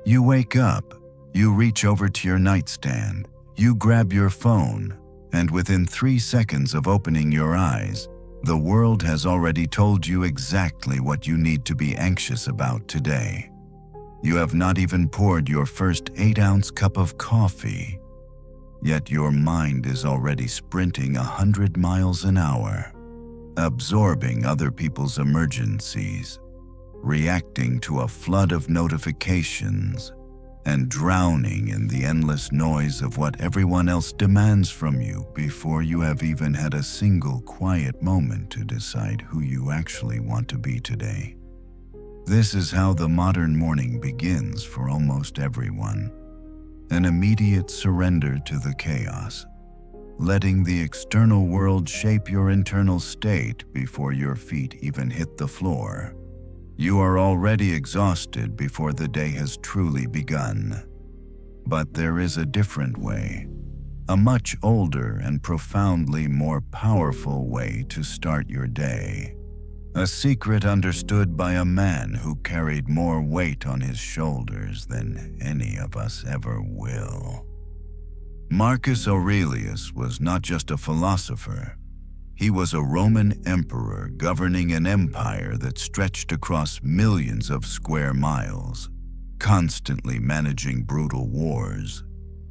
You wake up, you reach over to your nightstand, you grab your phone, and within 3 seconds of opening your eyes, the world has already told you exactly what you need to be anxious about today. You have not even poured your first 8-ounce cup of coffee, yet your mind is already sprinting 100 miles an hour, absorbing other people's emergencies, reacting to a flood of notifications, and drowning in the endless noise of what everyone else demands from you before you have even had a single quiet moment to decide who you actually want to be today. This is how the modern morning begins for almost everyone. An immediate surrender to the chaos, letting the external world shape your internal state before your feet even hit the floor. You are already exhausted before the day has truly begun. But there is a different way, a much older and profoundly more powerful way to start your day. A secret understood by a man who carried more weight on his shoulders than any of us ever will. Marcus Aurelius was not just a philosopher. He was a Roman emperor governing an empire that stretched across millions of square miles, constantly managing brutal wars,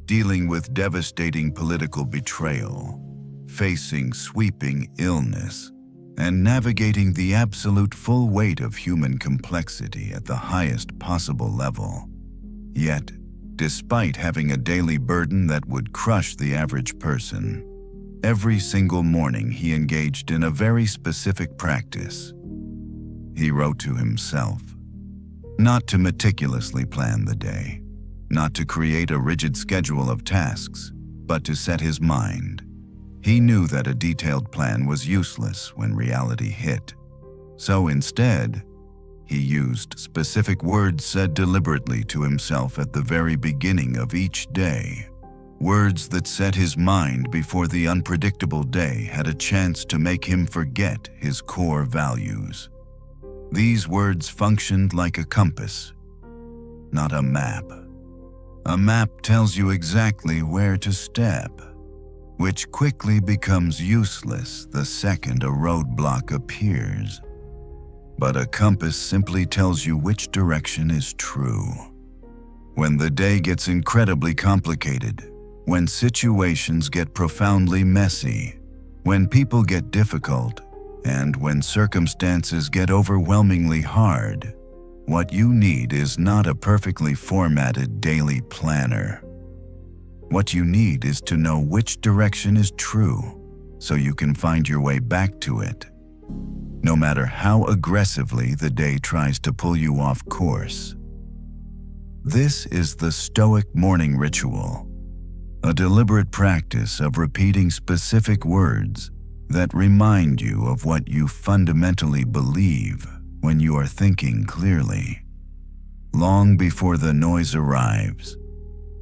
dealing with devastating political betrayal, facing sweeping illness, and navigating the absolute full weight of human complexity at the highest possible level. Yet, despite having a daily burden that would crush the average person, every single morning he engaged in a very specific practice. He wrote to himself, not to meticulously plan the day, not to create a rigid schedule of tasks, but to set his mind. He knew that a detailed plan was useless when reality hit. So instead, he used specific words said deliberately to himself at the very beginning of each day. Words that set his mind before the unpredictable day had a chance to make him forget his core values. These words functioned like a compass, not a map. A map tells you exactly where to step, which quickly becomes useless the second a roadblock appears. But a compass simply tells you which direction is true. When the day gets incredibly complicated, when situations get profoundly messy, when people get difficult, and when circumstances get overwhelmingly hard, what you need is not a perfectly formatted daily planner. What you need is to know which direction is true, so you can find your way back to it, no matter how aggressively the day tries to pull you off course. This is the Stoic Morning Ritual, a deliberate practice of repeating specific words that remind you of what you fundamentally believe when you are thinking clearly. Long before the noise arrives,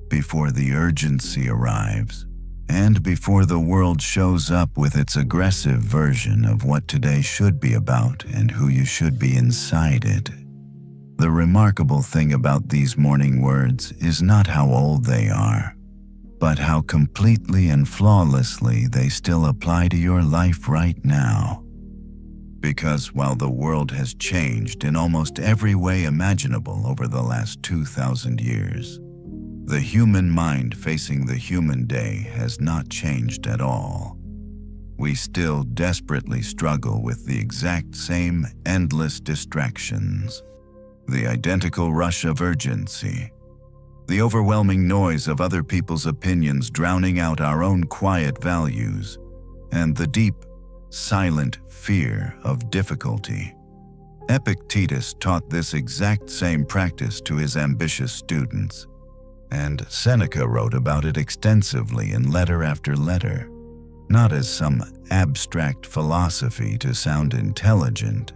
before the urgency arrives, and before the world shows up with its aggressive version of what today should be about and who you should be inside it. The remarkable thing about these morning words is not how old they are, but how completely and flawlessly they still apply to your life right now. Because while the world has changed in almost every way imaginable over the last 2,000 years, the human mind facing the human day has not changed at all. We still desperately struggle with the exact same endless distractions, the identical rush of urgency, the overwhelming noise of other people's opinions drowning out our own quiet values, and the deep, silent fear of difficulty. Epictetus taught this exact same practice to his ambitious students, and Seneca wrote about it extensively in letter after letter, not as some abstract philosophy to sound intelligent,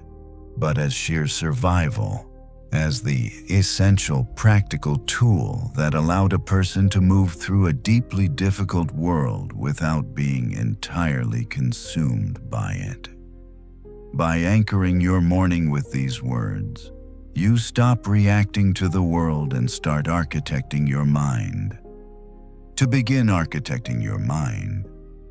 but as sheer survival, as the essential practical tool that allowed a person to move through a deeply difficult world without being entirely consumed by it. By anchoring your morning with these words, You stop reacting to the world and start architecting your mind. To begin architecting your mind,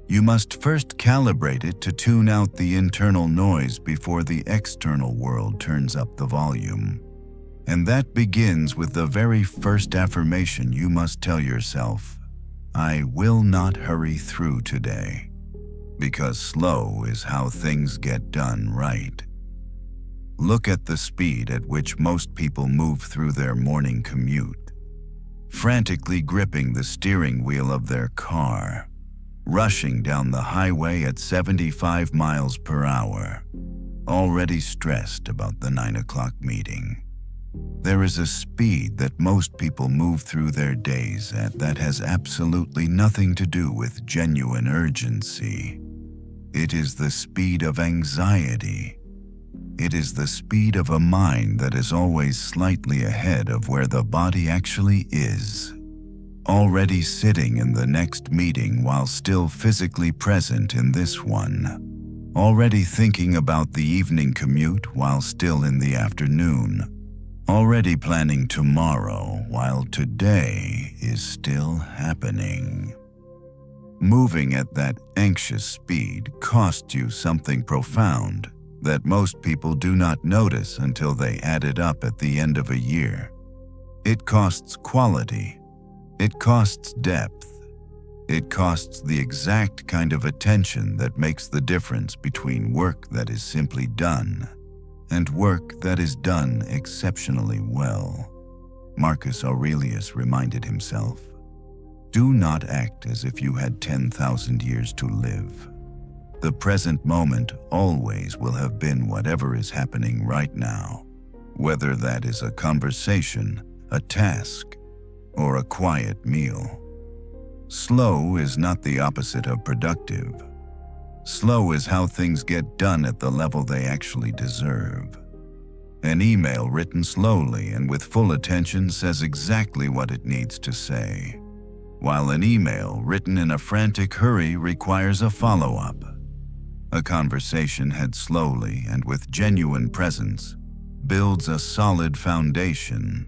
you must first calibrate it to tune out the internal noise before the external world turns up the volume. And that begins with the very first affirmation you must tell yourself: I will not hurry through today, because slow is how things get done right. Look at the speed at which most people move through their morning commute, frantically gripping the steering wheel of their car, rushing down the highway at 75 miles per hour, already stressed about the 9 o'clock meeting. There is a speed that most people move through their days at that has absolutely nothing to do with genuine urgency. It is the speed of anxiety. It is the speed of a mind that is always slightly ahead of where the body actually is, already sitting in the next meeting while still physically present in this one, already thinking about the evening commute while still in the afternoon, already planning tomorrow while today is still happening. Moving at that anxious speed costs you something profound that most people do not notice until they add it up at the end of a year. It costs quality. It costs depth. It costs the exact kind of attention that makes the difference between work that is simply done and work that is done exceptionally well. Marcus Aurelius reminded himself, "Do not act as if you had 10,000 years to live. The present moment always will have been whatever is happening right now, whether that is a conversation, a task, or a quiet meal." Slow is not the opposite of productive. Slow is how things get done at the level they actually deserve. An email written slowly and with full attention says exactly what it needs to say, while an email written in a frantic hurry requires a follow-up. A conversation had slowly and with genuine presence builds a solid foundation,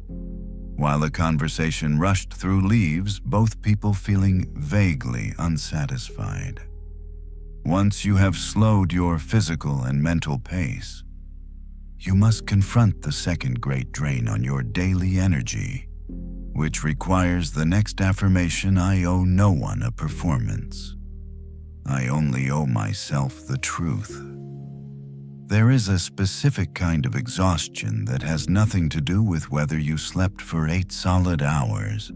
while a conversation rushed through leaves both people feeling vaguely unsatisfied. Once you have slowed your physical and mental pace, you must confront the second great drain on your daily energy, which requires the next affirmation: I owe no one a performance. I only owe myself the truth. There is a specific kind of exhaustion that has nothing to do with whether you slept for 8 solid hours.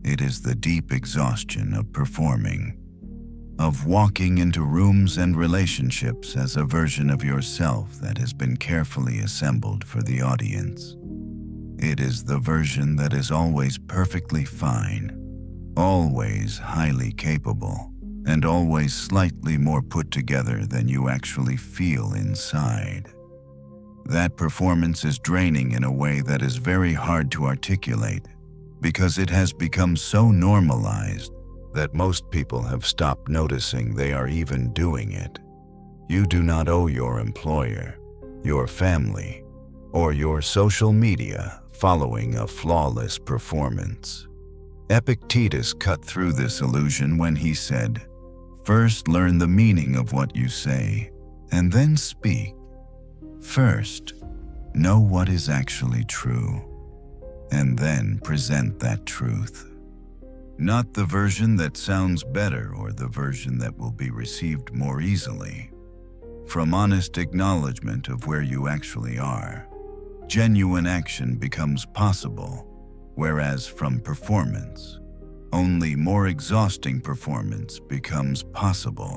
It is the deep exhaustion of performing, of walking into rooms and relationships as a version of yourself that has been carefully assembled for the audience. It is the version that is always perfectly fine, always highly capable, and always slightly more put together than you actually feel inside. That performance is draining in a way that is very hard to articulate because it has become so normalized that most people have stopped noticing they are even doing it. You do not owe your employer, your family, or your social media following a flawless performance. Epictetus cut through this illusion when he said, "First learn the meaning of what you say, and then speak. First, know what is actually true, and then present that truth. Not the version that sounds better or the version that will be received more easily. From honest acknowledgement of where you actually are, genuine action becomes possible, whereas from performance, only more exhausting performance becomes possible."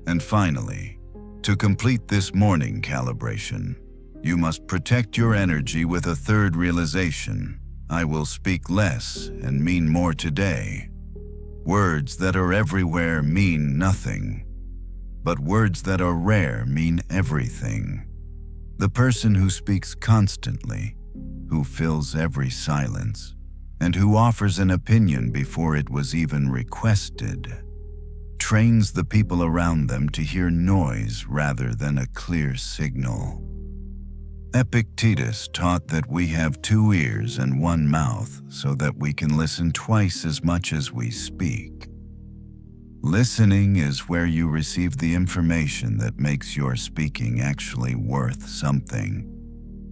And finally, to complete this morning calibration, you must protect your energy with a third realization: I will speak less and mean more today. Words that are everywhere mean nothing, but words that are rare mean everything. The person who speaks constantly, who fills every silence, and who offers an opinion before it was even requested, trains the people around them to hear noise rather than a clear signal. Epictetus taught that we have 2 ears and 1 mouth so that we can listen twice as much as we speak. Listening is where you receive the information that makes your speaking actually worth something.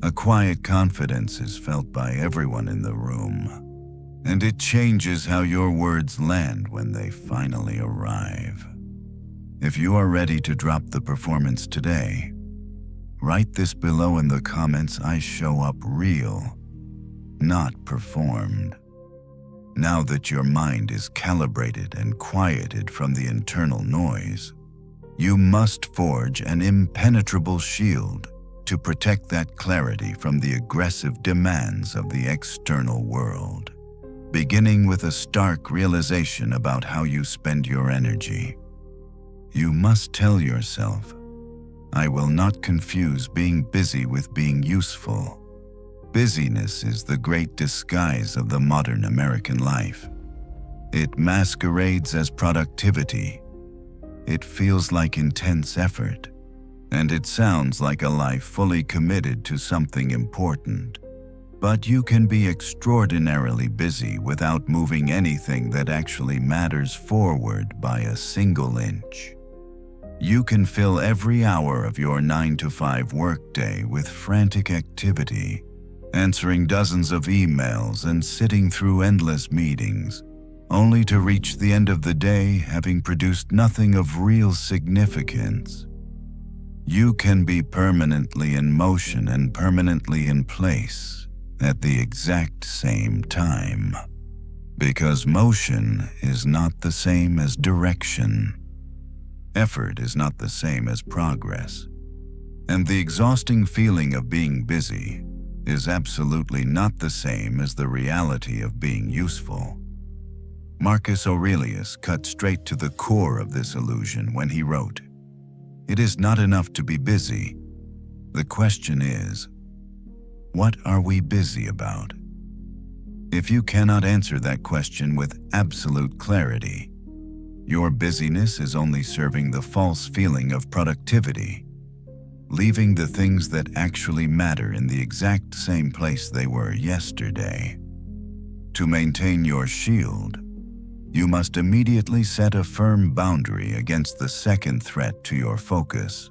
A quiet confidence is felt by everyone in the room, and it changes how your words land when they finally arrive. If you are ready to drop the performance today, write this below in the comments. I show up real, not performed. Now that your mind is calibrated and quieted from the internal noise, you must forge an impenetrable shield to protect that clarity from the aggressive demands of the external world, beginning with a stark realization about how you spend your energy. You must tell yourself, I will not confuse being busy with being useful. Busyness is the great disguise of the modern American life. It masquerades as productivity. It feels like intense effort, and it sounds like a life fully committed to something important. But you can be extraordinarily busy without moving anything that actually matters forward by a single inch. You can fill every hour of your 9-to-5 workday with frantic activity, answering dozens of emails and sitting through endless meetings, only to reach the end of the day having produced nothing of real significance. You can be permanently in motion and permanently in place at the exact same time, because motion is not the same as direction. Effort is not the same as progress, and the exhausting feeling of being busy is absolutely not the same as the reality of being useful. Marcus Aurelius cut straight to the core of this illusion when he wrote, "It is not enough to be busy. The question is, what are we busy about?" If you cannot answer that question with absolute clarity, your busyness is only serving the false feeling of productivity, leaving the things that actually matter in the exact same place they were yesterday. To maintain your shield, you must immediately set a firm boundary against the second threat to your focus,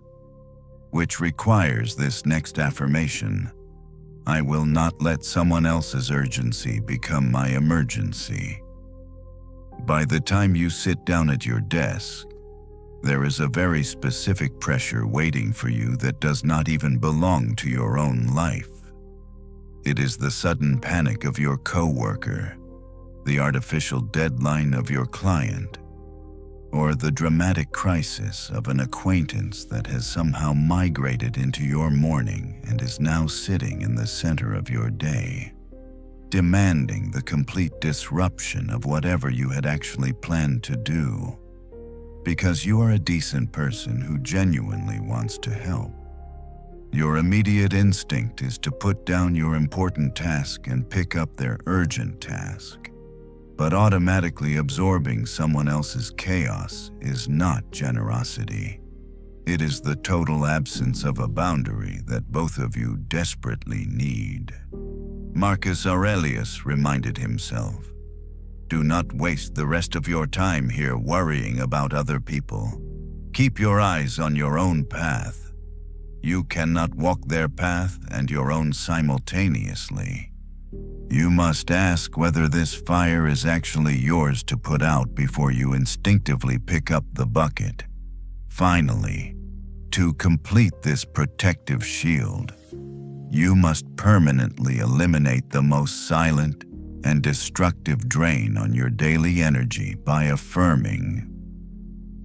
which requires this next affirmation: I will not let someone else's urgency become my emergency. By the time you sit down at your desk, there is a very specific pressure waiting for you that does not even belong to your own life. It is the sudden panic of your coworker, the artificial deadline of your client, or the dramatic crisis of an acquaintance that has somehow migrated into your morning and is now sitting in the center of your day, demanding the complete disruption of whatever you had actually planned to do. Because you are a decent person who genuinely wants to help, your immediate instinct is to put down your important task and pick up their urgent task. But automatically absorbing someone else's chaos is not generosity. It is the total absence of a boundary that both of you desperately need. Marcus Aurelius reminded himself, "Do not waste the rest of your time here worrying about other people. Keep your eyes on your own path. You cannot walk their path and your own simultaneously. You must ask whether this fire is actually yours to put out before you instinctively pick up the bucket. Finally, to complete this protective shield, you must permanently eliminate the most silent and destructive drain on your daily energy by affirming,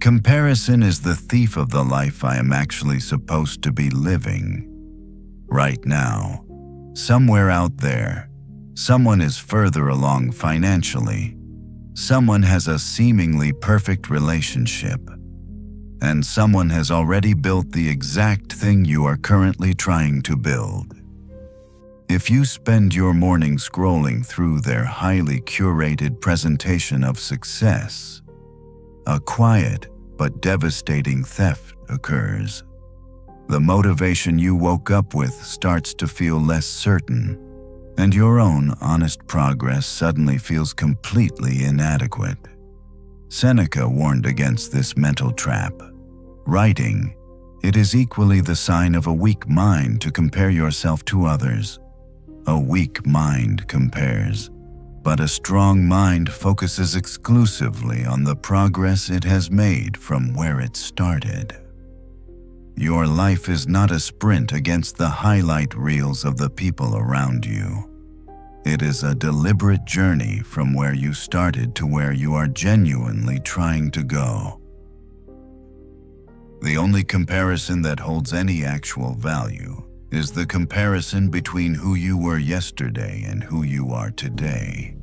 comparison is the thief of the life I am actually supposed to be living. Right now, somewhere out there, someone is further along financially, someone has a seemingly perfect relationship, and someone has already built the exact thing you are currently trying to build. If you spend your morning scrolling through their highly curated presentation of success, a quiet but devastating theft occurs. The motivation you woke up with starts to feel less certain, and your own honest progress suddenly feels completely inadequate. Seneca warned against this mental trap, writing, "It is equally the sign of a weak mind to compare yourself to others. A weak mind compares, but a strong mind focuses exclusively on the progress it has made from where it started." Your life is not a sprint against the highlight reels of the people around you. It is a deliberate journey from where you started to where you are genuinely trying to go. The only comparison that holds any actual value is the comparison between who you were yesterday and who you are today.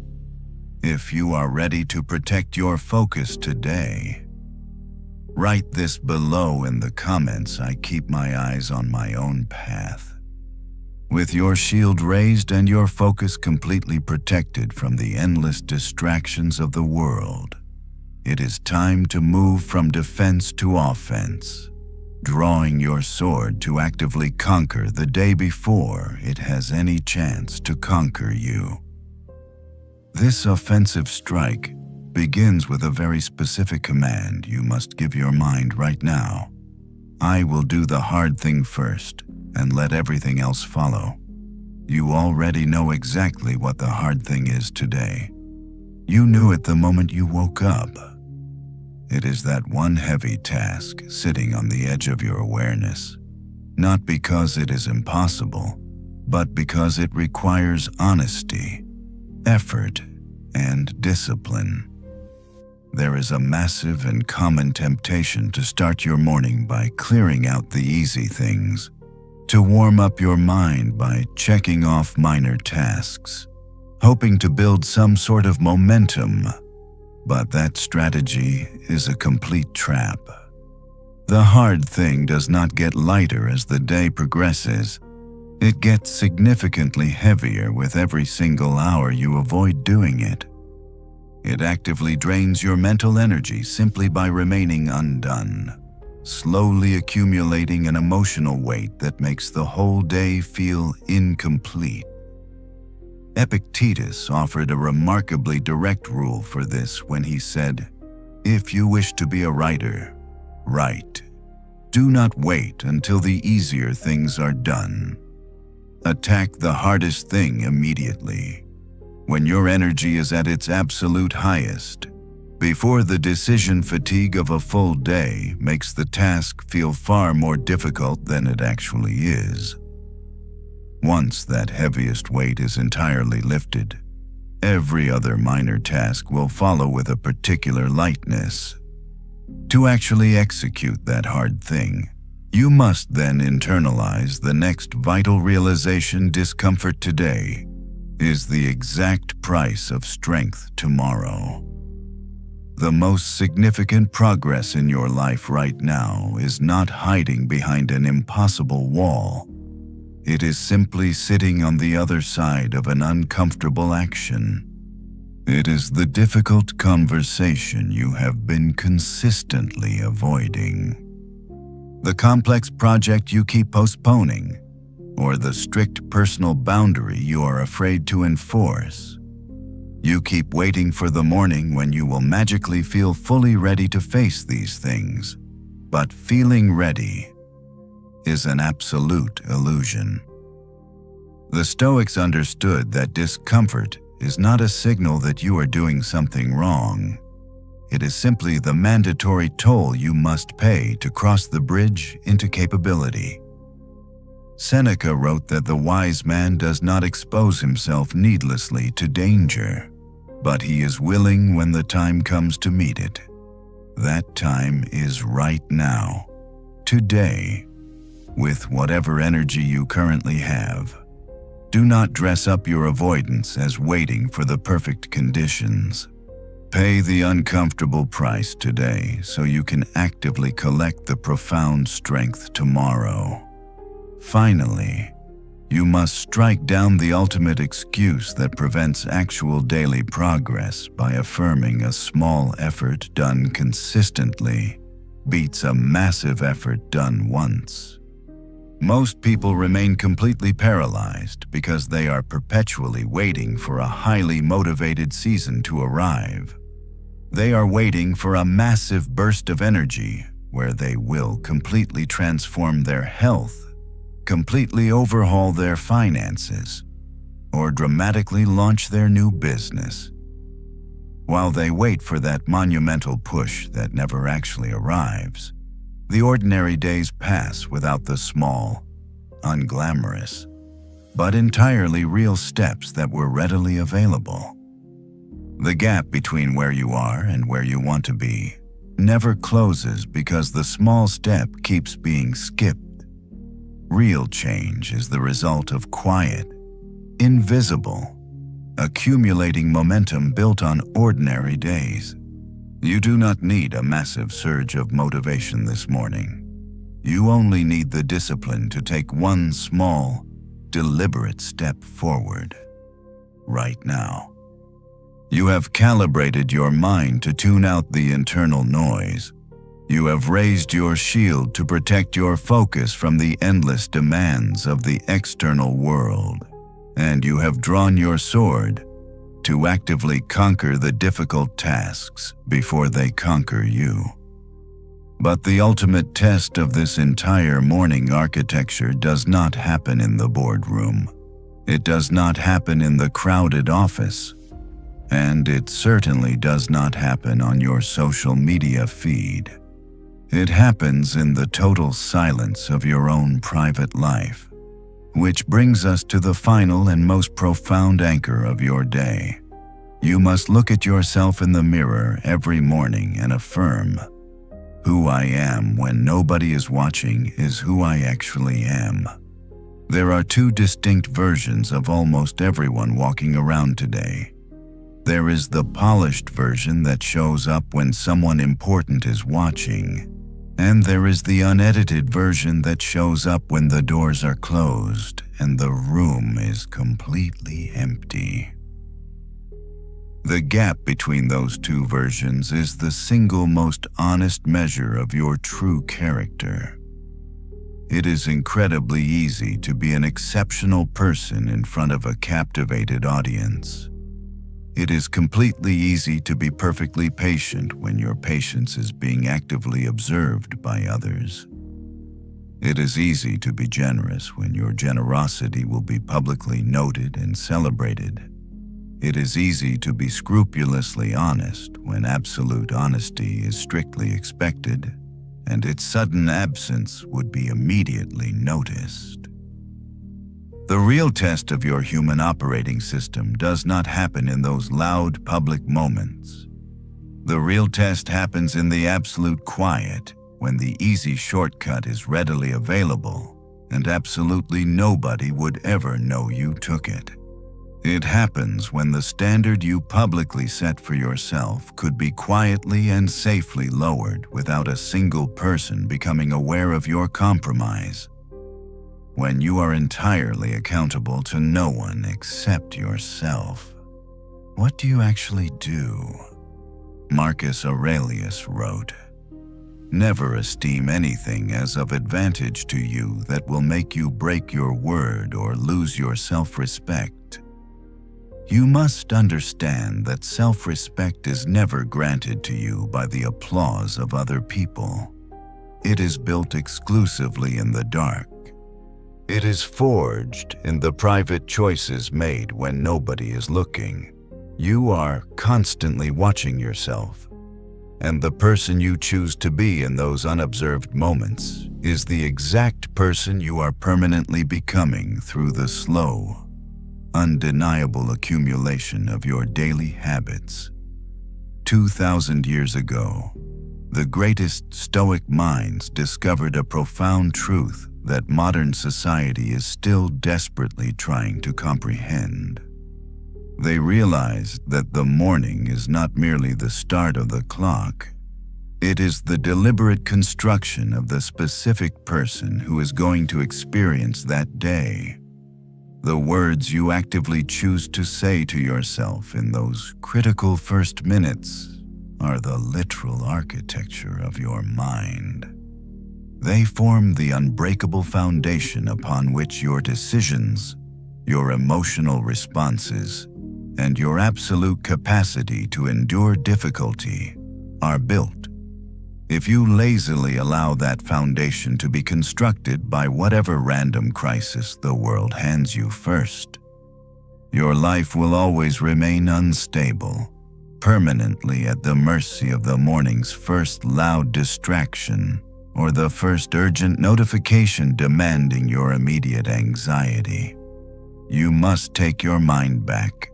If you are ready to protect your focus today, write this below in the comments. I keep my eyes on my own path. With your shield raised and your focus completely protected from the endless distractions of the world, it is time to move from defense to offense, drawing your sword to actively conquer the day before it has any chance to conquer you. This offensive strike begins with a very specific command you must give your mind right now. I will do the hard thing first and let everything else follow. You already know exactly what the hard thing is today. You knew it the moment you woke up. It is that one heavy task sitting on the edge of your awareness, not because it is impossible, but because it requires honesty, effort, and discipline. There is a massive and common temptation to start your morning by clearing out the easy things, to warm up your mind by checking off minor tasks, hoping to build some sort of momentum. But that strategy is a complete trap. The hard thing does not get lighter as the day progresses. It gets significantly heavier with every single hour you avoid doing it. It actively drains your mental energy simply by remaining undone, slowly accumulating an emotional weight that makes the whole day feel incomplete. Epictetus offered a remarkably direct rule for this when he said, "If you wish to be a writer, write. Do not wait until the easier things are done. Attack the hardest thing immediately, when your energy is at its absolute highest, before the decision fatigue of a full day makes the task feel far more difficult than it actually is. Once that heaviest weight is entirely lifted, every other minor task will follow with a particular lightness. To actually execute that hard thing, you must then internalize the next vital realization: discomfort today is the exact price of strength tomorrow. The most significant progress in your life right now is not hiding behind an impossible wall. It is simply sitting on the other side of an uncomfortable action. It is the difficult conversation you have been consistently avoiding, the complex project you keep postponing, or the strict personal boundary you are afraid to enforce. You keep waiting for the morning when you will magically feel fully ready to face these things, but feeling ready is an absolute illusion. The Stoics understood that discomfort is not a signal that you are doing something wrong. It is simply the mandatory toll you must pay to cross the bridge into capability. Seneca wrote that the wise man does not expose himself needlessly to danger, but he is willing when the time comes to meet it. That time is right now, today, with whatever energy you currently have. Do not dress up your avoidance as waiting for the perfect conditions. Pay the uncomfortable price today so you can actively collect the profound strength tomorrow. Finally, you must strike down the ultimate excuse that prevents actual daily progress by affirming a small effort done consistently beats a massive effort done once. Most people remain completely paralyzed because they are perpetually waiting for a highly motivated season to arrive. They are waiting for a massive burst of energy where they will completely transform their health, completely overhaul their finances, or dramatically launch their new business. While they wait for that monumental push that never actually arrives, the ordinary days pass without the small, unglamorous, but entirely real steps that were readily available. The gap between where you are and where you want to be never closes because the small step keeps being skipped. Real change is the result of quiet, invisible, accumulating momentum built on ordinary days. You do not need a massive surge of motivation this morning. You only need the discipline to take one small, deliberate step forward, right now. You have calibrated your mind to tune out the internal noise. You have raised your shield to protect your focus from the endless demands of the external world. And you have drawn your sword to actively conquer the difficult tasks before they conquer you. But the ultimate test of this entire morning architecture does not happen in the boardroom. It does not happen in the crowded office. And it certainly does not happen on your social media feed. It happens in the total silence of your own private life. Which brings us to the final and most profound anchor of your day. You must look at yourself in the mirror every morning and affirm, "Who I am when nobody is watching is who I actually am." There are two distinct versions of almost everyone walking around today. There is the polished version that shows up when someone important is watching. And there is the unedited version that shows up when the doors are closed and the room is completely empty. The gap between those two versions is the single most honest measure of your true character. It is incredibly easy to be an exceptional person in front of a captivated audience. It is completely easy to be perfectly patient when your patience is being actively observed by others. It is easy to be generous when your generosity will be publicly noted and celebrated. It is easy to be scrupulously honest when absolute honesty is strictly expected, and its sudden absence would be immediately noticed. The real test of your human operating system does not happen in those loud public moments. The real test happens in the absolute quiet, when the easy shortcut is readily available, and absolutely nobody would ever know you took it. It happens when the standard you publicly set for yourself could be quietly and safely lowered without a single person becoming aware of your compromise. When you are entirely accountable to no one except yourself. What do you actually do? Marcus Aurelius wrote, "Never esteem anything as of advantage to you that will make you break your word or lose your self-respect. You must understand that self-respect is never granted to you by the applause of other people. It is built exclusively in the dark. It is forged in the private choices made when nobody is looking. You are constantly watching yourself, and the person you choose to be in those unobserved moments is the exact person you are permanently becoming through the slow, undeniable accumulation of your daily habits. 2,000 years ago, the greatest Stoic minds discovered a profound truth that modern society is still desperately trying to comprehend. They realized that the morning is not merely the start of the clock. It is the deliberate construction of the specific person who is going to experience that day. The words you actively choose to say to yourself in those critical first minutes are the literal architecture of your mind. They form the unbreakable foundation upon which your decisions, your emotional responses, and your absolute capacity to endure difficulty are built. If you lazily allow that foundation to be constructed by whatever random crisis the world hands you first, your life will always remain unstable, permanently at the mercy of the morning's first loud distraction or the first urgent notification demanding your immediate anxiety. You must take your mind back.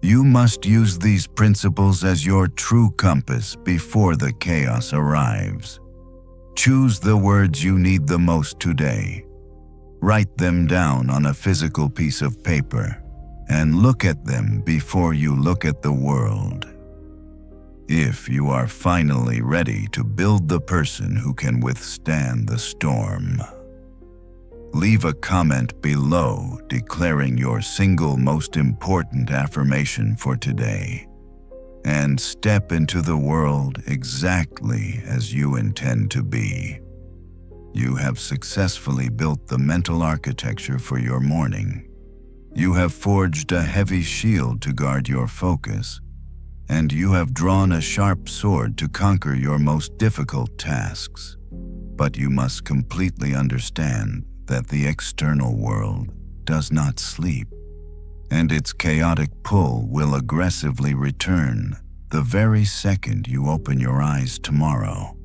You must use these principles as your true compass before the chaos arrives. Choose the words you need the most today. Write them down on a physical piece of paper and look at them before you look at the world. If you are finally ready to build the person who can withstand the storm, leave a comment below declaring your single most important affirmation for today, and step into the world exactly as you intend to be. You have successfully built the mental architecture for your morning. You have forged a heavy shield to guard your focus, and you have drawn a sharp sword to conquer your most difficult tasks. But you must completely understand that the external world does not sleep, and its chaotic pull will aggressively return the very second you open your eyes tomorrow.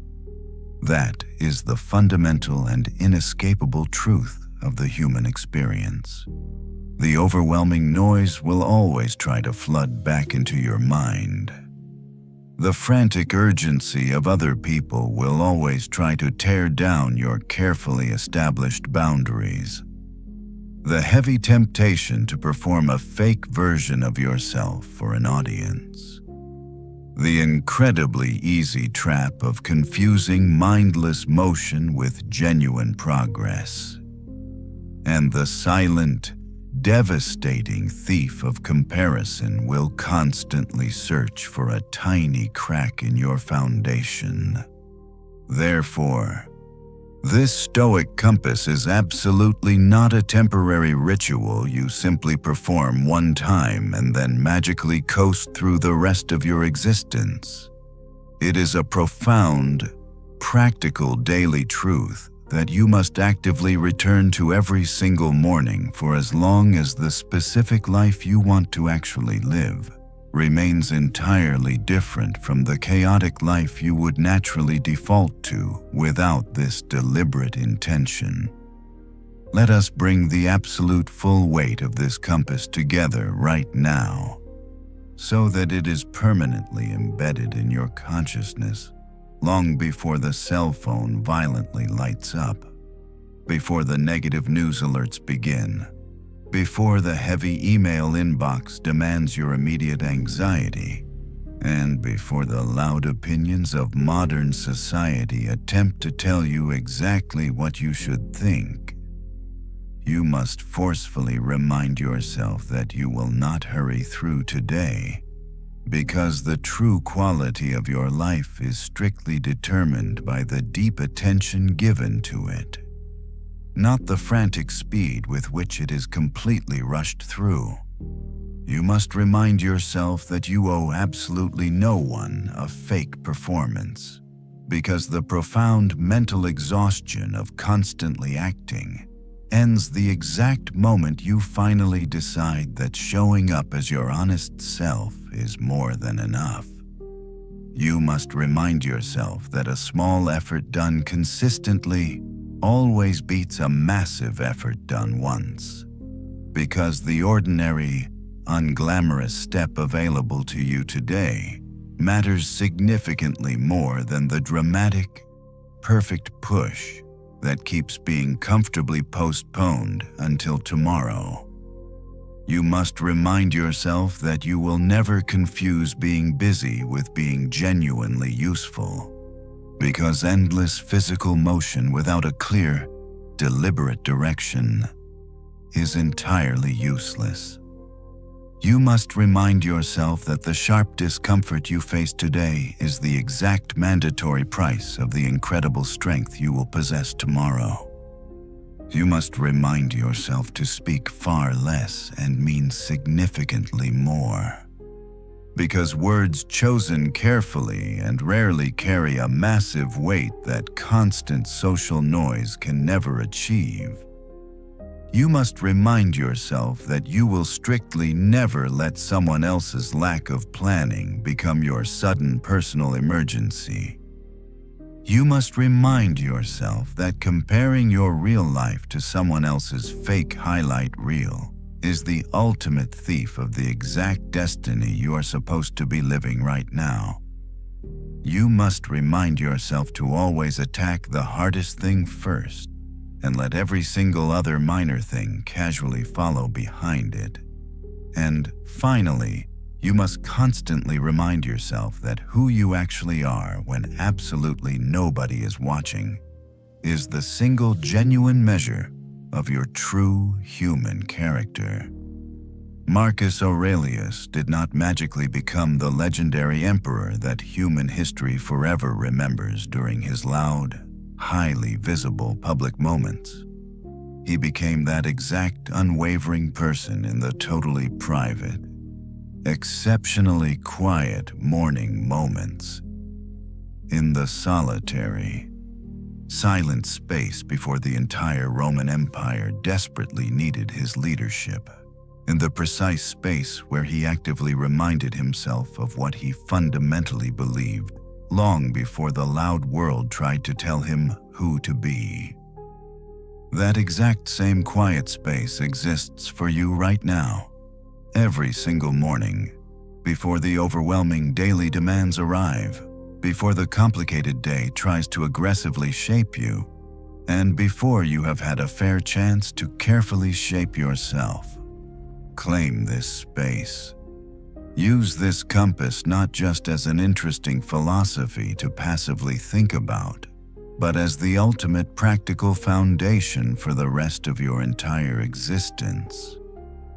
That is the fundamental and inescapable truth of the human experience. The overwhelming noise will always try to flood back into your mind. The frantic urgency of other people will always try to tear down your carefully established boundaries. The heavy temptation to perform a fake version of yourself for an audience. The incredibly easy trap of confusing mindless motion with genuine progress. And the silent, devastating thief of comparison will constantly search for a tiny crack in your foundation. Therefore, this Stoic compass is absolutely not a temporary ritual you simply perform one time and then magically coast through the rest of your existence. It is a profound, practical daily truth that you must actively return to every single morning for as long as the specific life you want to actually live remains entirely different from the chaotic life you would naturally default to without this deliberate intention. Let us bring the absolute full weight of this compass together right now, so that it is permanently embedded in your consciousness long before the cell phone violently lights up, before the negative news alerts begin, before the heavy email inbox demands your immediate anxiety, and before the loud opinions of modern society attempt to tell you exactly what you should think. You must forcefully remind yourself that you will not hurry through today, because the true quality of your life is strictly determined by the deep attention given to it, not the frantic speed with which it is completely rushed through. You must remind yourself that you owe absolutely no one a fake performance, because the profound mental exhaustion of constantly acting ends the exact moment you finally decide that showing up as your honest self is more than enough. You must remind yourself that a small effort done consistently always beats a massive effort done once, because the ordinary, unglamorous step available to you today matters significantly more than the dramatic, perfect push that keeps being comfortably postponed until tomorrow. You must remind yourself that you will never confuse being busy with being genuinely useful, because endless physical motion without a clear, deliberate direction is entirely useless. You must remind yourself that the sharp discomfort you face today is the exact mandatory price of the incredible strength you will possess tomorrow. You must remind yourself to speak far less and mean significantly more. Because words chosen carefully and rarely carry a massive weight that constant social noise can never achieve. You must remind yourself that you will strictly never let someone else's lack of planning become your sudden personal emergency. You must remind yourself that comparing your real life to someone else's fake highlight reel is the ultimate thief of the exact destiny you are supposed to be living right now. You must remind yourself to always attack the hardest thing first and let every single other minor thing casually follow behind it. And finally, you must constantly remind yourself that who you actually are when absolutely nobody is watching is the single genuine measure of your true human character. Marcus Aurelius did not magically become the legendary emperor that human history forever remembers during his loud, highly visible public moments. He became that exact unwavering person in the totally private, exceptionally quiet morning moments. In the solitary, silent space before the entire Roman Empire desperately needed his leadership. In the precise space where he actively reminded himself of what he fundamentally believed, long before the loud world tried to tell him who to be. That exact same quiet space exists for you right now. Every single morning, before the overwhelming daily demands arrive, before the complicated day tries to aggressively shape you, and before you have had a fair chance to carefully shape yourself. Claim this space. Use this compass not just as an interesting philosophy to passively think about, but as the ultimate practical foundation for the rest of your entire existence.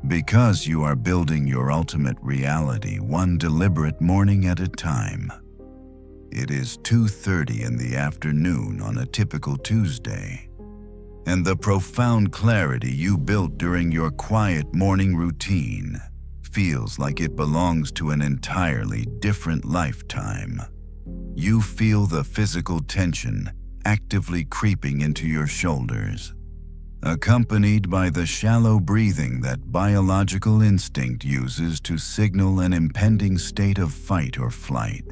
Because you are building your ultimate reality one deliberate morning at a time. It is 2:30 in the afternoon on a typical Tuesday, and the profound clarity you built during your quiet morning routine feels like it belongs to an entirely different lifetime. You feel the physical tension actively creeping into your shoulders, accompanied by the shallow breathing that biological instinct uses to signal an impending state of fight or flight.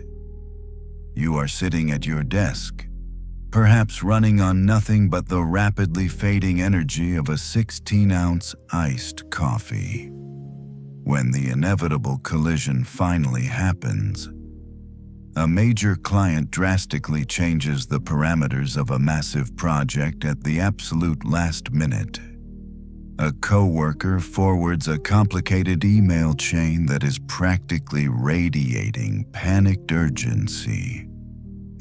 You are sitting at your desk, perhaps running on nothing but the rapidly fading energy of a 16-ounce iced coffee. When the inevitable collision finally happens, a major client drastically changes the parameters of a massive project at the absolute last minute. A coworker forwards a complicated email chain that is practically radiating panicked urgency,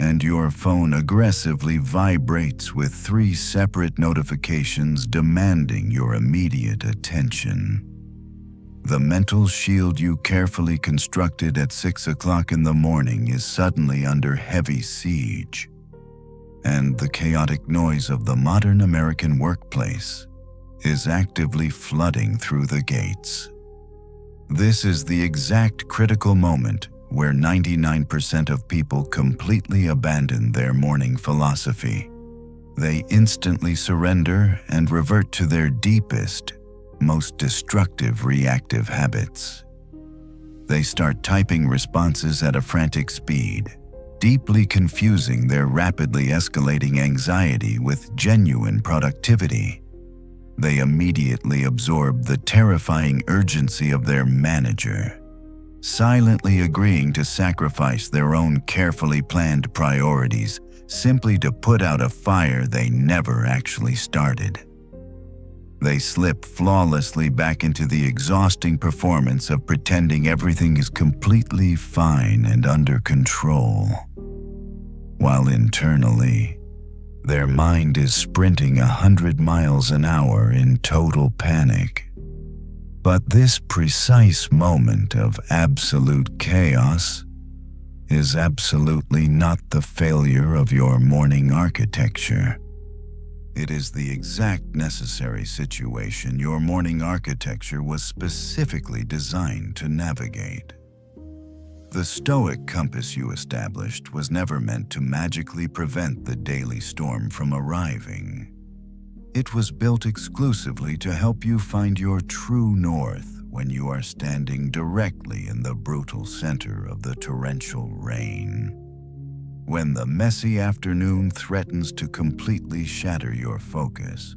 and your phone aggressively vibrates with 3 separate notifications demanding your immediate attention. The mental shield you carefully constructed at 6 o'clock in the morning is suddenly under heavy siege, and the chaotic noise of the modern American workplace is actively flooding through the gates. This is the exact critical moment where 99% of people completely abandon their morning philosophy. They instantly surrender and revert to their deepest, most destructive reactive habits. They start typing responses at a frantic speed, deeply confusing their rapidly escalating anxiety with genuine productivity. They immediately absorb the terrifying urgency of their manager, silently agreeing to sacrifice their own carefully planned priorities simply to put out a fire they never actually started. They slip flawlessly back into the exhausting performance of pretending everything is completely fine and under control, while internally, their mind is sprinting 100 miles an hour in total panic. But this precise moment of absolute chaos is absolutely not the failure of your morning architecture. It is the exact necessary situation your morning architecture was specifically designed to navigate. The Stoic compass you established was never meant to magically prevent the daily storm from arriving. It was built exclusively to help you find your true north when you are standing directly in the brutal center of the torrential rain. When the messy afternoon threatens to completely shatter your focus,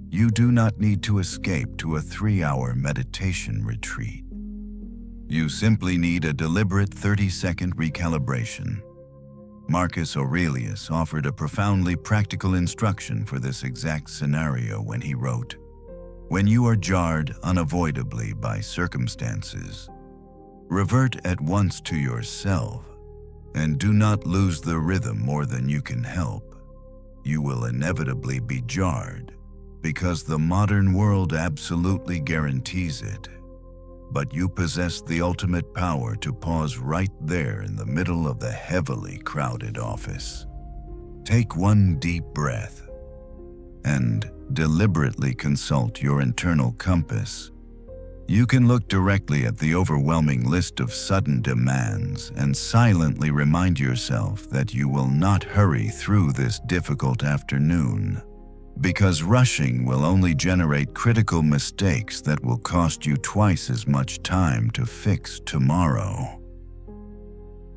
you do not need to escape to a 3-hour meditation retreat. You simply need a deliberate 30-second recalibration. Marcus Aurelius offered a profoundly practical instruction for this exact scenario when he wrote, "When you are jarred unavoidably by circumstances, revert at once to yourself and do not lose the rhythm more than you can help. You will inevitably be jarred because the modern world absolutely guarantees it. But you possess the ultimate power to pause right there in the middle of the heavily crowded office. Take one deep breath and deliberately consult your internal compass. You can look directly at the overwhelming list of sudden demands and silently remind yourself that you will not hurry through this difficult afternoon, because rushing will only generate critical mistakes that will cost you twice as much time to fix tomorrow.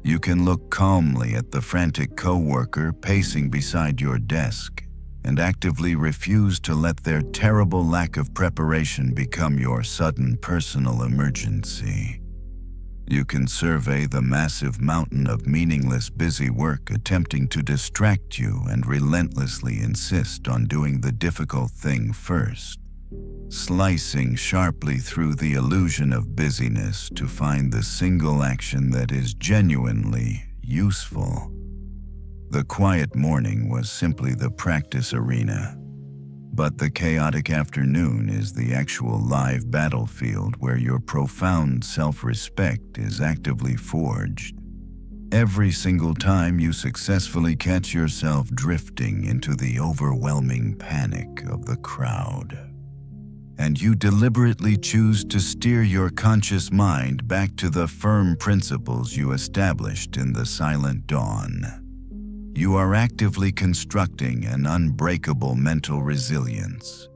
You can look calmly at the frantic coworker pacing beside your desk and actively refuse to let their terrible lack of preparation become your sudden personal emergency. You can survey the massive mountain of meaningless busy work attempting to distract you and relentlessly insist on doing the difficult thing first, slicing sharply through the illusion of busyness to find the single action that is genuinely useful. The quiet morning was simply the practice arena, but the chaotic afternoon is the actual live battlefield where your profound self-respect is actively forged. Every single time you successfully catch yourself drifting into the overwhelming panic of the crowd, and you deliberately choose to steer your conscious mind back to the firm principles you established in the silent dawn, you are actively constructing an unbreakable mental resilience.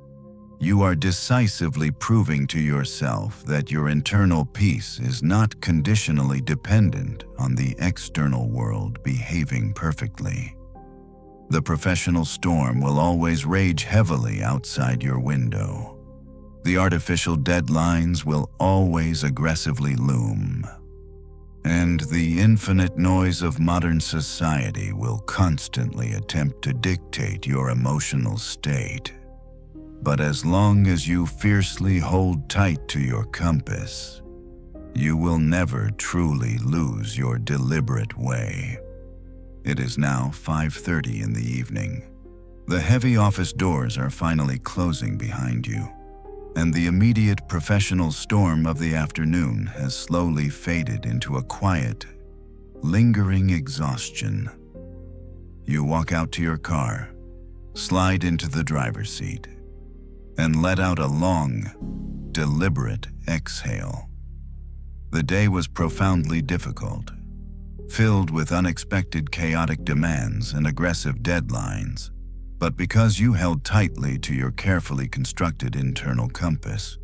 You are decisively proving to yourself that your internal peace is not conditionally dependent on the external world behaving perfectly. The professional storm will always rage heavily outside your window. The artificial deadlines will always aggressively loom. And the infinite noise of modern society will constantly attempt to dictate your emotional state. But as long as you fiercely hold tight to your compass, you will never truly lose your deliberate way. It is now 5:30 in the evening. The heavy office doors are finally closing behind you, and the immediate professional storm of the afternoon has slowly faded into a quiet, lingering exhaustion. You walk out to your car, slide into the driver's seat, and let out a long, deliberate exhale. The day was profoundly difficult, filled with unexpected chaotic demands and aggressive deadlines. But because you held tightly to your carefully constructed internal compass,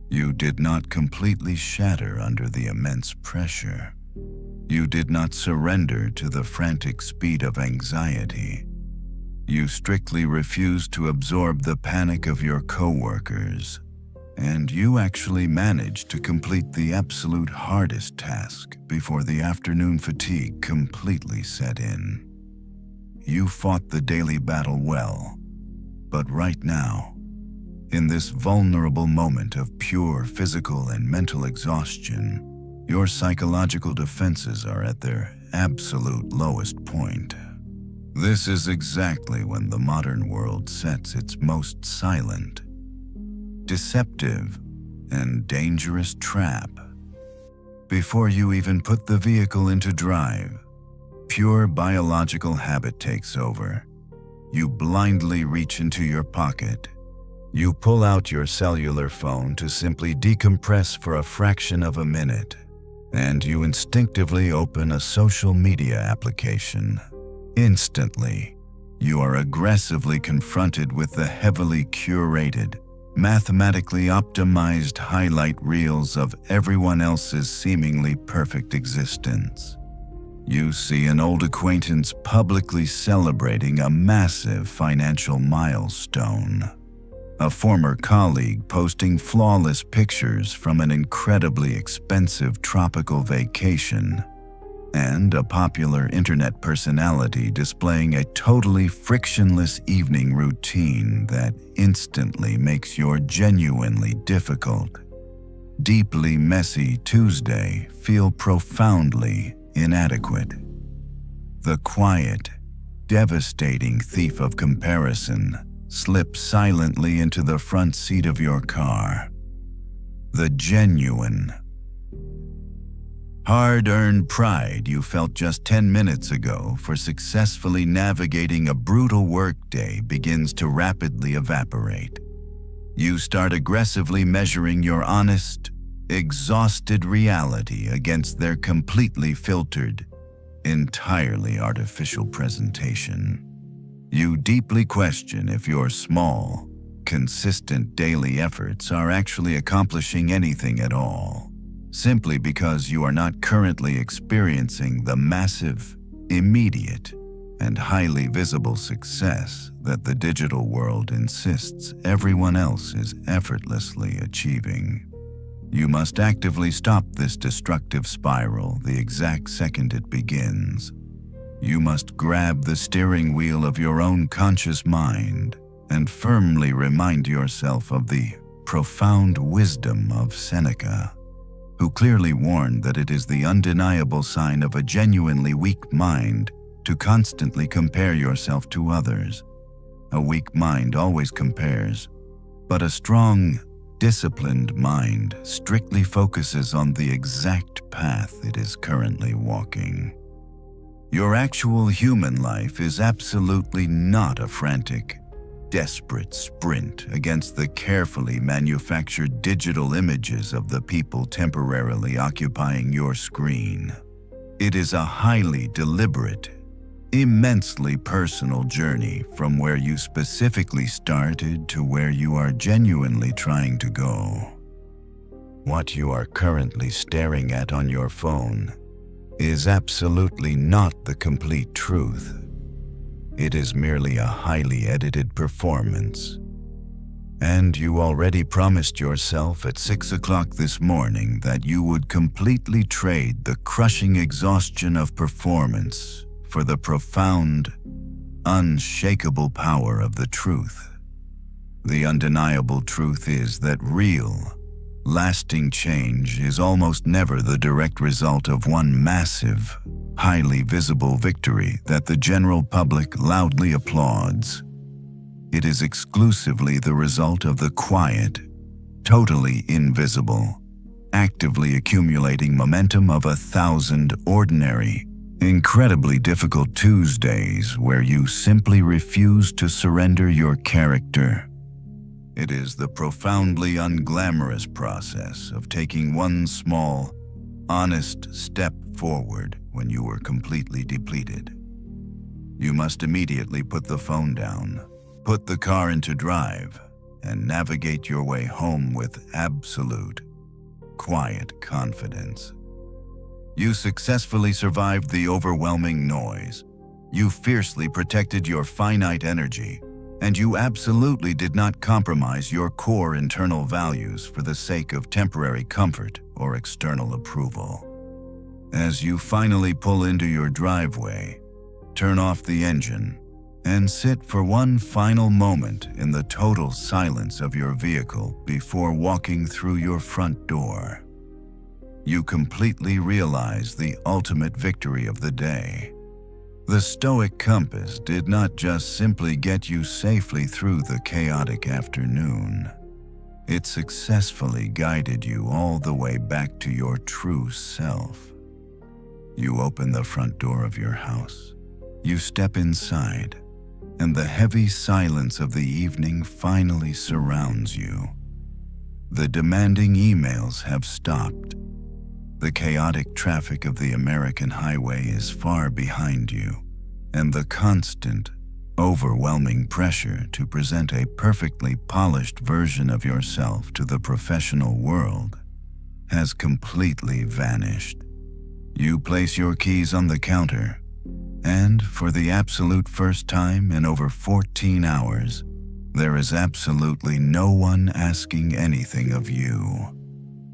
you did not completely shatter under the immense pressure. You did not surrender to the frantic speed of anxiety. You strictly refused to absorb the panic of your coworkers, and you actually managed to complete the absolute hardest task before the afternoon fatigue completely set in. You fought the daily battle well, but right now, in this vulnerable moment of pure physical and mental exhaustion, your psychological defenses are at their absolute lowest point. This is exactly when the modern world sets its most silent, deceptive, and dangerous trap. Before you even put the vehicle into drive, pure biological habit takes over. You blindly reach into your pocket. You pull out your cellular phone to simply decompress for a fraction of a minute, and you instinctively open a social media application. Instantly, you are aggressively confronted with the heavily curated, mathematically optimized highlight reels of everyone else's seemingly perfect existence. You see an old acquaintance publicly celebrating a massive financial milestone, a former colleague posting flawless pictures from an incredibly expensive tropical vacation, and a popular internet personality displaying a totally frictionless evening routine that instantly makes your genuinely difficult, deeply messy Tuesday feel profoundly inadequate. The quiet, devastating thief of comparison slips silently into the front seat of your car. The genuine, hard-earned pride you felt just 10 minutes ago for successfully navigating a brutal workday begins to rapidly evaporate. You start aggressively measuring your honest, exhausted reality against their completely filtered, entirely artificial presentation. You deeply question if your small, consistent daily efforts are actually accomplishing anything at all, simply because you are not currently experiencing the massive, immediate, and highly visible success that the digital world insists everyone else is effortlessly achieving. You must actively stop this destructive spiral the exact second it begins. You must grab the steering wheel of your own conscious mind and firmly remind yourself of the profound wisdom of Seneca, who clearly warned that it is the undeniable sign of a genuinely weak mind to constantly compare yourself to others. A weak mind always compares, but a strong, disciplined mind strictly focuses on the exact path it is currently walking. Your actual human life is absolutely not a frantic, desperate sprint against the carefully manufactured digital images of the people temporarily occupying your screen. It is a highly deliberate, immensely personal journey from where you specifically started to where you are genuinely trying to go. What you are currently staring at on your phone is absolutely not the complete truth. It is merely a highly edited performance. And you already promised yourself at 6 o'clock this morning that you would completely trade the crushing exhaustion of performance for the profound, unshakable power of the truth. The undeniable truth is that real, lasting change is almost never the direct result of one massive, highly visible victory that the general public loudly applauds. It is exclusively the result of the quiet, totally invisible, actively accumulating momentum of 1,000 ordinary, incredibly difficult Tuesdays where you simply refuse to surrender your character. It is the profoundly unglamorous process of taking one small, honest step forward when you were completely depleted. You must immediately put the phone down, put the car into drive, and navigate your way home with absolute, quiet confidence. You successfully survived the overwhelming noise. You fiercely protected your finite energy, and you absolutely did not compromise your core internal values for the sake of temporary comfort or external approval. As you finally pull into your driveway, turn off the engine, and sit for one final moment in the total silence of your vehicle before walking through your front door, you completely realize the ultimate victory of the day. The Stoic compass did not just simply get you safely through the chaotic afternoon. It successfully guided you all the way back to your true self. You open the front door of your house. You step inside, and the heavy silence of the evening finally surrounds you. The demanding emails have stopped. The chaotic traffic of the American highway is far behind you, and the constant, overwhelming pressure to present a perfectly polished version of yourself to the professional world has completely vanished. You place your keys on the counter, and for the absolute first time in over 14 hours, there is absolutely no one asking anything of you.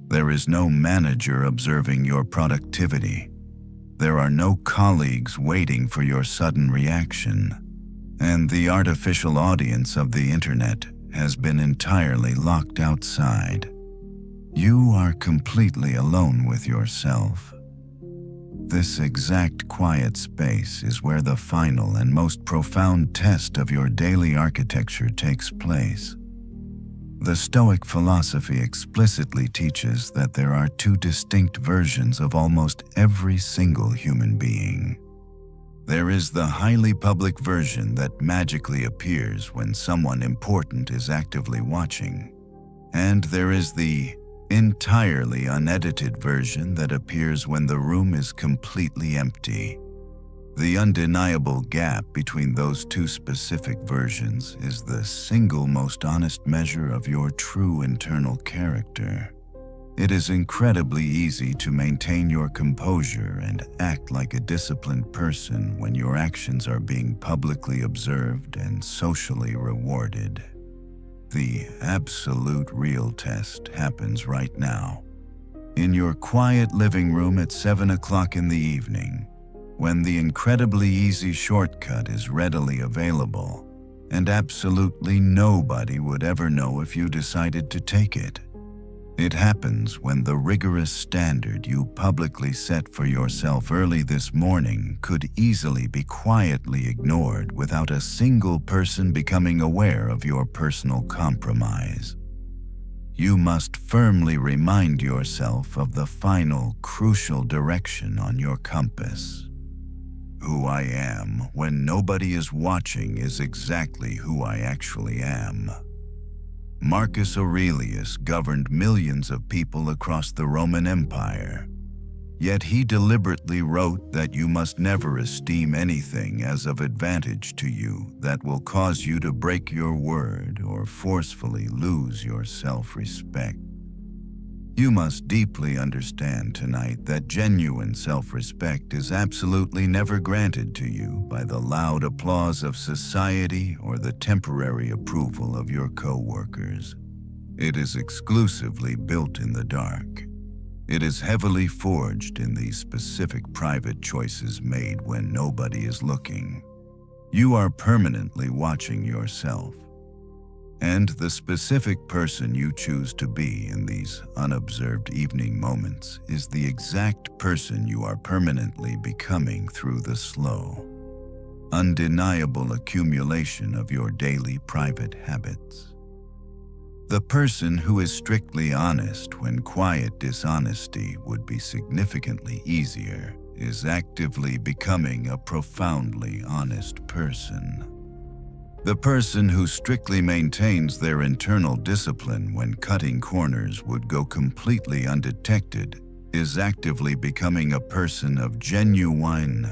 There is no manager observing your productivity. There are no colleagues waiting for your sudden reaction. And the artificial audience of the internet has been entirely locked outside. You are completely alone with yourself. This exact quiet space is where the final and most profound test of your daily architecture takes place. The Stoic philosophy explicitly teaches that there are two distinct versions of almost every single human being. There is the highly public version that magically appears when someone important is actively watching, and there is the entirely unedited version that appears when the room is completely empty. The undeniable gap between those two specific versions is the single most honest measure of your true internal character. It is incredibly easy to maintain your composure and act like a disciplined person when your actions are being publicly observed and socially rewarded. The absolute real test happens right now. In your quiet living room at 7 o'clock in the evening, when the incredibly easy shortcut is readily available, and absolutely nobody would ever know if you decided to take it. It happens when the rigorous standard you publicly set for yourself early this morning could easily be quietly ignored without a single person becoming aware of your personal compromise. You must firmly remind yourself of the final, crucial direction on your compass. Who I am when nobody is watching is exactly who I actually am. Marcus Aurelius governed millions of people across the Roman Empire. Yet he deliberately wrote that you must never esteem anything as of advantage to you that will cause you to break your word or forcefully lose your self-respect. You must deeply understand tonight that genuine self-respect is absolutely never granted to you by the loud applause of society or the temporary approval of your co-workers. It is exclusively built in the dark. It is heavily forged in the specific private choices made when nobody is looking. You are permanently watching yourself. And the specific person you choose to be in these unobserved evening moments is the exact person you are permanently becoming through the slow, undeniable accumulation of your daily private habits. The person who is strictly honest when quiet dishonesty would be significantly easier is actively becoming a profoundly honest person. The person who strictly maintains their internal discipline when cutting corners would go completely undetected is actively becoming a person of genuine,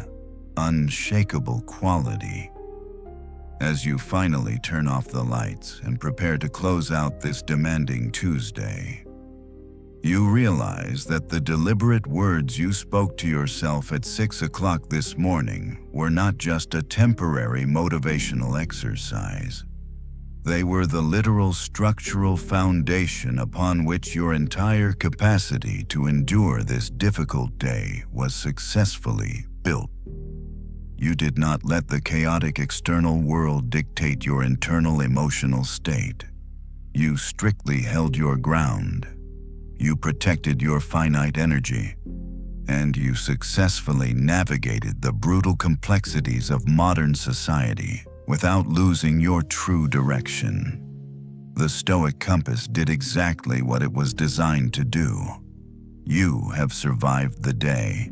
unshakable quality. As you finally turn off the lights and prepare to close out this demanding Tuesday, you realize that the deliberate words you spoke to yourself at 6 o'clock this morning were not just a temporary motivational exercise. They were the literal structural foundation upon which your entire capacity to endure this difficult day was successfully built. You did not let the chaotic external world dictate your internal emotional state. You strictly held your ground. You protected your finite energy, and you successfully navigated the brutal complexities of modern society without losing your true direction. The Stoic compass did exactly what it was designed to do. You have survived the day,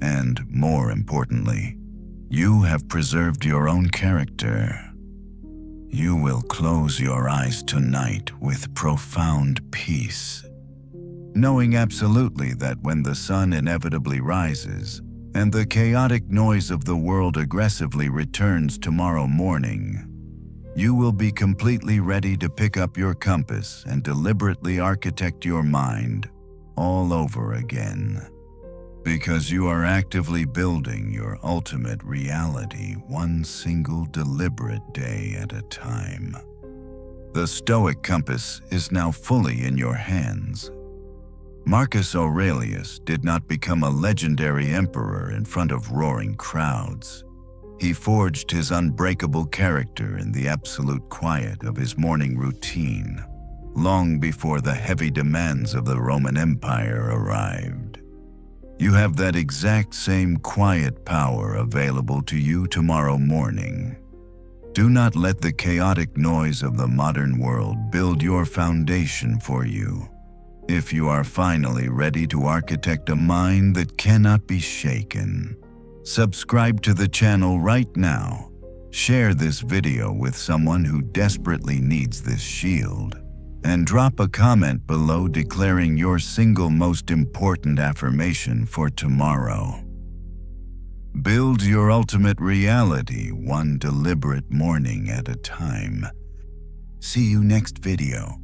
and more importantly, you have preserved your own character. You will close your eyes tonight with profound peace, knowing absolutely that when the sun inevitably rises and the chaotic noise of the world aggressively returns tomorrow morning, you will be completely ready to pick up your compass and deliberately architect your mind all over again. Because you are actively building your ultimate reality one single deliberate day at a time. The Stoic compass is now fully in your hands. Marcus Aurelius did not become a legendary emperor in front of roaring crowds. He forged his unbreakable character in the absolute quiet of his morning routine, long before the heavy demands of the Roman Empire arrived. You have that exact same quiet power available to you tomorrow morning. Do not let the chaotic noise of the modern world build your foundation for you. If you are finally ready to architect a mind that cannot be shaken, subscribe to the channel right now. Share this video with someone who desperately needs this shield. And drop a comment below declaring your single most important affirmation for tomorrow. Build your ultimate reality one deliberate morning at a time. See you next video.